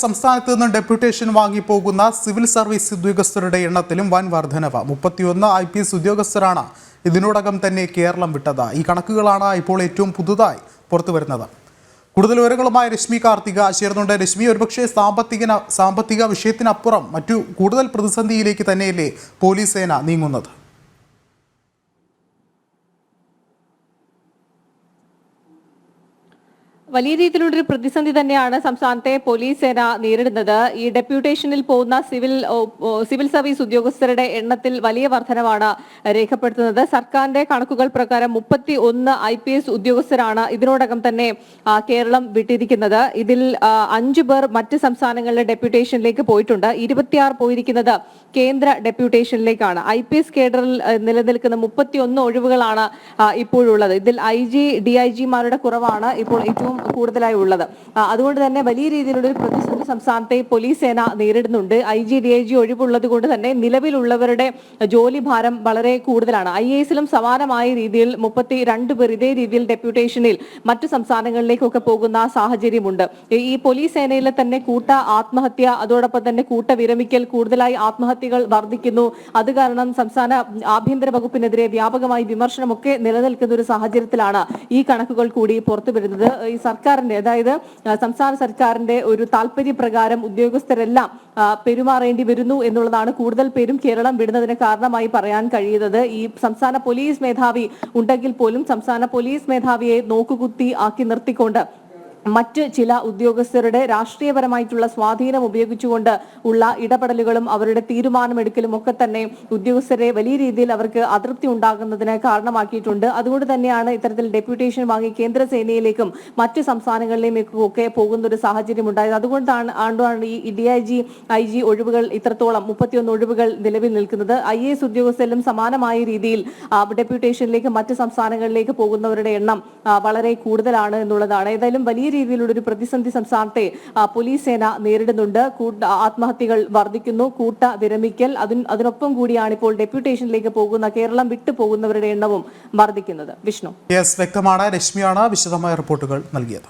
സംസ്ഥാനത്ത് നിന്ന് deputation വാങ്ങിപ്പോകുന്ന civil service ഉദ്യോഗസ്ഥരുടെ എണ്ണത്തിലും വൻ വർധനവ്. 31 IPS ഉദ്യോഗസ്ഥരാണ് ഇതിനോടകം തന്നെ കേരളം വിട്ടത്. ഈ കണക്കുകളാണ് ഇപ്പോൾ ഏറ്റവും പുതുതായി പുറത്തുവരുന്നത്. കൂടുതൽ വിവരങ്ങളുമായി രശ്മി കാർത്തിക ചേർന്നുണ്ട്. രശ്മി, ഒരുപക്ഷെ സാമ്പത്തിക വിഷയത്തിനപ്പുറം മറ്റു കൂടുതൽ പ്രതിസന്ധിയിലേക്ക് തന്നെയല്ലേ പോലീസ് സേന നീങ്ങുന്നത്? വലിയ രീതിയിലുള്ളൊരു പ്രതിസന്ധി തന്നെയാണ് സംസ്ഥാനത്തെ പോലീസ് സേന നേരിടുന്നത്. ഈ ഡെപ്യൂട്ടേഷനിൽ പോകുന്ന സിവിൽ സർവീസ് ഉദ്യോഗസ്ഥരുടെ എണ്ണത്തിൽ വലിയ വർധനവാണ് രേഖപ്പെടുത്തുന്നത്. സർക്കാരിന്റെ കണക്കുകൾ പ്രകാരം 31 IPS ഉദ്യോഗസ്ഥരാണ് ഇതിനോടകം തന്നെ കേരളം വിട്ടിരിക്കുന്നത്. ഇതിൽ 5 പേർ മറ്റ് സംസ്ഥാനങ്ങളിലെ ഡെപ്യൂട്ടേഷനിലേക്ക് പോയിട്ടുണ്ട്. 26 പോയിരിക്കുന്നത് കേന്ദ്ര ഡെപ്യൂട്ടേഷനിലേക്കാണ്. IPS കേഡറിൽ നിലനിൽക്കുന്ന 31 ഒഴിവുകളാണ് ഇപ്പോഴുള്ളത്. ഇതിൽ IG, DIG മാരുടെ കുറവാണ് ഇപ്പോൾ ഏറ്റവും കൂടുതലായി ഉള്ളത്. അതുകൊണ്ട് തന്നെ വലിയ രീതിയിലുള്ള ഒരു പ്രതിസന്ധി സംസ്ഥാനത്തെ പോലീസ് സേന നേരിടുന്നുണ്ട്. IG, DIG ഒഴിവുള്ളത് കൊണ്ട് തന്നെ നിലവിലുള്ളവരുടെ ജോലി ഭാരം വളരെ കൂടുതലാണ്. IASലും സമാനമായ രീതിയിൽ 32 പേർ ഇതേ രീതിയിൽ ഡെപ്യൂട്ടേഷനിൽ മറ്റു സംസ്ഥാനങ്ങളിലേക്കൊക്കെ പോകുന്ന സാഹചര്യമുണ്ട്. ഈ പോലീസ് സേനയിലെ തന്നെ കൂട്ട ആത്മഹത്യ, അതോടൊപ്പം തന്നെ കൂട്ട വിരമിക്കൽ, കൂടുതലായി ആത്മഹത്യകൾ വർദ്ധിക്കുന്നു. അത് കാരണം സംസ്ഥാന ആഭ്യന്തര വകുപ്പിനെതിരെ വ്യാപകമായി വിമർശനമൊക്കെ നിലനിൽക്കുന്ന ഒരു സാഹചര്യത്തിലാണ് ഈ കണക്കുകൾ കൂടി പുറത്തു വരുന്നത്. ഈ സർക്കാരിന്റെ, അതായത് സംസ്ഥാന സർക്കാരിന്റെ ഒരു താല്പര്യപ്രകാരം ഉദ്യോഗസ്ഥരെല്ലാം പെരുമാറേണ്ടി വരുന്നു എന്നുള്ളതാണ് കൂടുതൽ പേരും കേരളം വിടുന്നതിന് കാരണമായി പറയാൻ കഴിയുന്നത്. ഈ സംസ്ഥാന പോലീസ് മേധാവി ഉണ്ടെങ്കിൽ പോലും സംസ്ഥാന പോലീസ് മേധാവിയെ നോക്കുകുത്തി ആക്കി നിർത്തിക്കൊണ്ട് മറ്റ് ചില ഉദ്യോഗസ്ഥരുടെ രാഷ്ട്രീയപരമായിട്ടുള്ള സ്വാധീനം ഉപയോഗിച്ചുകൊണ്ട് ഉള്ള ഇടപെടലുകളും അവരുടെ തീരുമാനമെടുക്കലും ഒക്കെ തന്നെ ഉദ്യോഗസ്ഥരെ വലിയ രീതിയിൽ അവർക്ക് അതൃപ്തി ഉണ്ടാകുന്നതിന് കാരണമാക്കിയിട്ടുണ്ട്. അതുകൊണ്ട് തന്നെയാണ് ഇത്തരത്തിൽ ഡെപ്യൂട്ടേഷൻ വാങ്ങി കേന്ദ്ര സേനയിലേക്കും മറ്റ് സംസ്ഥാനങ്ങളിലേക്കും ഒക്കെ പോകുന്ന ഒരു സാഹചര്യം ഉണ്ടായത്. അതുകൊണ്ടാണ് ഈ DIG, IG ഒഴിവുകൾ ഇത്രത്തോളം 31 ഒഴിവുകൾ നിലവിൽ നിൽക്കുന്നത്. IAS ഉദ്യോഗസ്ഥരിലും സമാനമായ രീതിയിൽ ഡെപ്യൂട്ടേഷനിലേക്ക് മറ്റ് സംസ്ഥാനങ്ങളിലേക്ക് പോകുന്നവരുടെ എണ്ണം വളരെ കൂടുതലാണ് എന്നുള്ളതാണ്. ഏതായാലും വലിയ രീതിയിലുള്ള ഒരു പ്രതിസന്ധി സംസ്ഥാനത്തെ പോലീസ് സേന നേരിടുന്നുണ്ട്. ആത്മഹത്യകൾ വർദ്ധിക്കുന്നു, കൂട്ട വിരമിക്കൽ, അതിനൊപ്പം കൂടിയാണ് ഇപ്പോൾ ഡെപ്യൂട്ടേഷനിലേക്ക് പോകുന്ന, കേരളം വിട്ടു പോകുന്നവരുടെ എണ്ണവും വർദ്ധിക്കുന്നത്. വിഷ്ണു, വ്യക്തമാണ്. രശ്മിയാണ് വിശദമായ റിപ്പോർട്ടുകൾ നൽകിയത്.